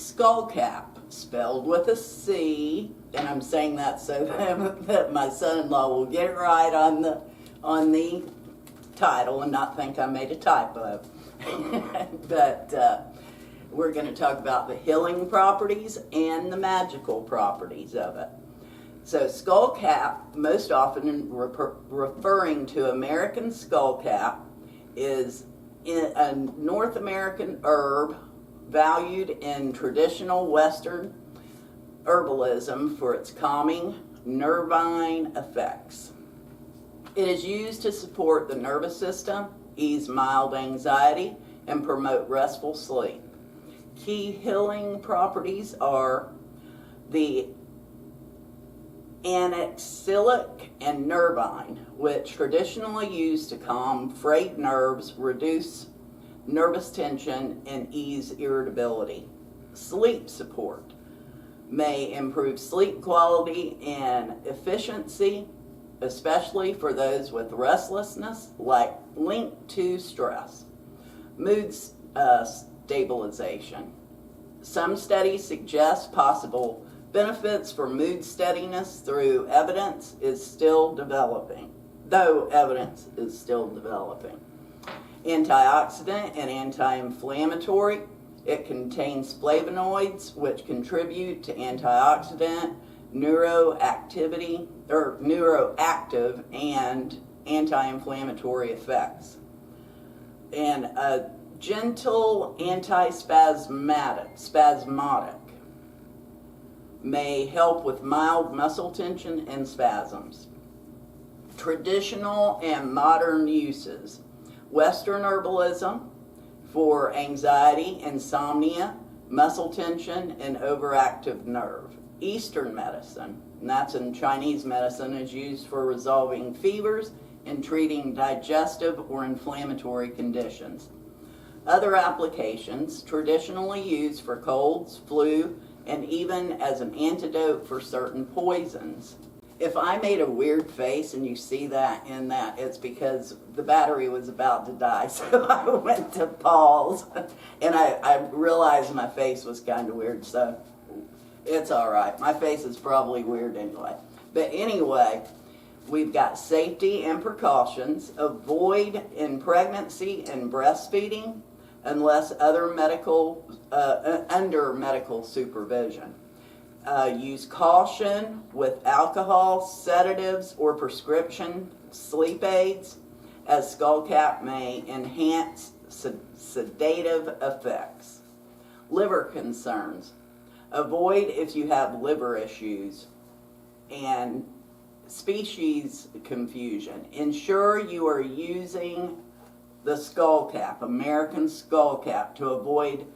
Scullcap, spelled with a C, and I'm saying that so that my son-in-law will get it right on the title and not think I made a typo. But we're going to talk about the healing properties and the magical properties of it. So Scullcap, most often referring to American skullcap, is a North American herb valued in traditional Western herbalism for its calming, nervine effects. It is used to support the nervous system, ease mild anxiety, and promote restful sleep. Key healing properties are the anaxilic and nervine, which traditionally used to calm frayed nerves, reduce nervous tension, and ease irritability. Sleep support may improve sleep quality and efficiency, especially for those with restlessness linked to stress. Mood stabilization. Some studies suggest possible benefits for mood steadiness though evidence is still developing. Antioxidant and anti-inflammatory. It contains flavonoids which contribute to antioxidant, neuroactive and anti-inflammatory effects. And a gentle spasmodic may help with mild muscle tension and spasms. Traditional and modern uses. Western herbalism for anxiety, insomnia, muscle tension, and overactive nerve. Eastern medicine, and that's in Chinese medicine, is used for resolving fevers and treating digestive or inflammatory conditions. Other applications, traditionally used for colds, flu, and even as an antidote for certain poisons. If I made a weird face and you see that in that, it's because the battery was about to die, so I went to pause, and I realized my face was kind of weird, so it's all right. My face is probably weird anyway. But anyway, we've got safety and precautions. Avoid in pregnancy and breastfeeding unless under medical supervision. Use caution with alcohol, sedatives, or prescription sleep aids, as Scullcap may enhance sedative effects. Liver concerns. Avoid if you have liver issues and species confusion. Ensure you are using the Scullcap, American Scullcap, to avoid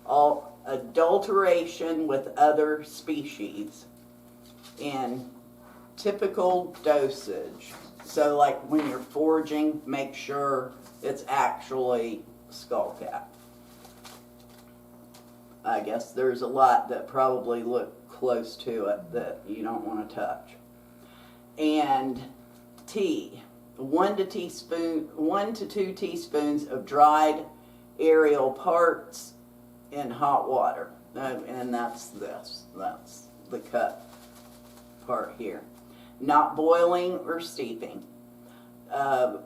all adulteration with other species in typical dosage. So like when you're foraging, make sure it's actually Scullcap. I guess there's a lot that probably look close to it that you don't want to touch. And tea. 1 to 2 teaspoons of dried aerial parts in hot water, and that's the cut part here. Not boiling or steeping. Not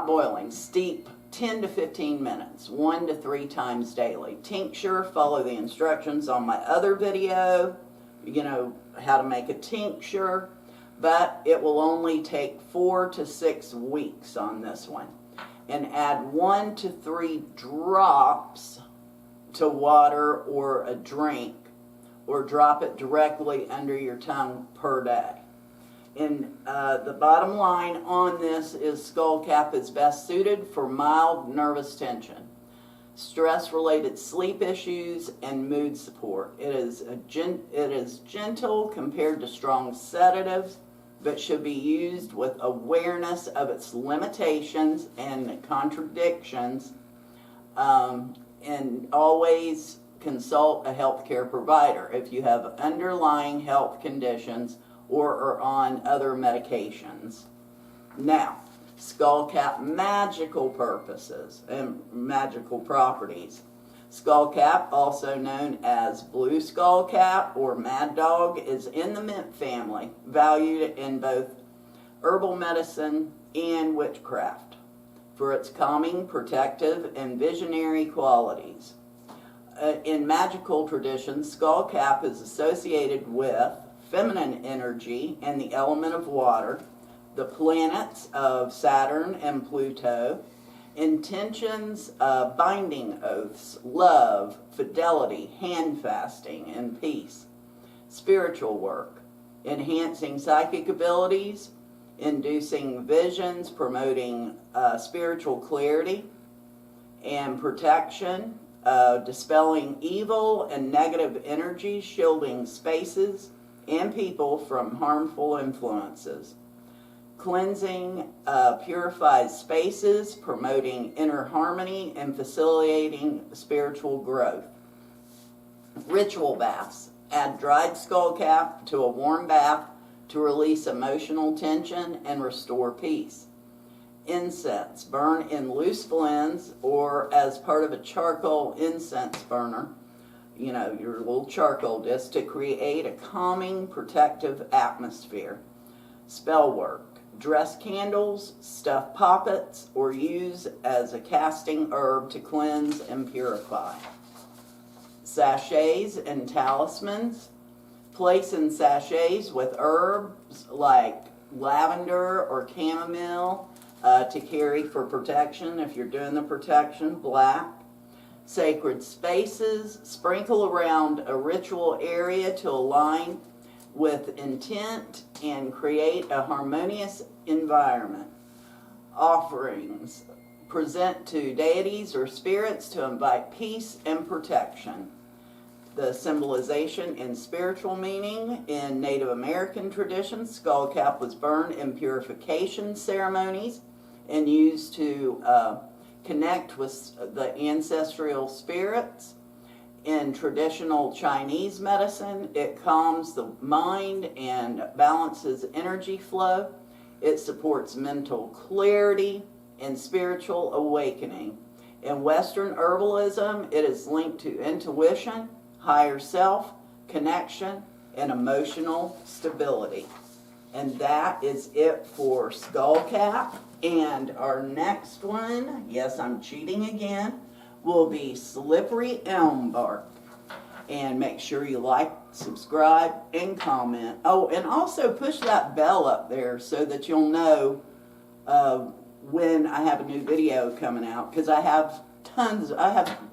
boiling. Steep 10 to 15 minutes, 1 to 3 times daily. Tincture, follow the instructions on my other video, how to make a tincture, but it will only take 4 to 6 weeks on this one. And add 1 to 3 drops to water or a drink, or drop it directly under your tongue per day. And the bottom line on this is Scullcap is best suited for mild nervous tension, stress-related sleep issues, and mood support. It is gentle compared to strong sedatives, but should be used with awareness of its limitations and contradictions, and always consult a healthcare provider if you have underlying health conditions or are on other medications. Now, Scullcap magical purposes and magical properties. Scullcap, also known as blue skullcap or mad dog, is in the mint family, valued in both herbal medicine and witchcraft for its calming, protective, and visionary qualities. In magical traditions, Scullcap is associated with feminine energy and the element of water, the planets of Saturn and Pluto, intentions, binding oaths, love, fidelity, hand fasting, and peace, spiritual work, enhancing psychic abilities, inducing visions, promoting spiritual clarity and protection, dispelling evil and negative energies, shielding spaces and people from harmful influences. Cleansing purifies spaces, promoting inner harmony and facilitating spiritual growth. Ritual baths. Add dried skullcap to a warm bath to release emotional tension and restore peace. Incense. Burn in loose blends or as part of a charcoal incense burner, your little charcoal disc, to create a calming, protective atmosphere. Spell work. Dress candles, stuff poppets, or use as a casting herb to cleanse and purify. Sachets and talismans. Place in sachets with herbs like lavender or chamomile to carry for protection if you're doing the protection, black. Sacred spaces. Sprinkle around a ritual area to align with intent and create a harmonious environment. Offerings. Present to deities or spirits to invite peace and protection. The symbolization and spiritual meaning. In Native American traditions, skullcap was burned in purification ceremonies and used to connect with the ancestral spirits. In traditional Chinese medicine, it calms the mind and balances energy flow. It supports mental clarity and spiritual awakening. In Western herbalism, it is linked to intuition, higher self, connection, and emotional stability. And that is it for skullcap. And our next one, yes, I'm cheating again, will be slippery elm bark. And make sure you like, subscribe, and comment. Oh, and also push that bell up there so that you'll know when I have a new video coming out, because I have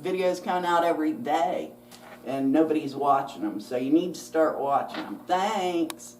videos coming out every day and nobody's watching them, so you need to start watching them. Thanks.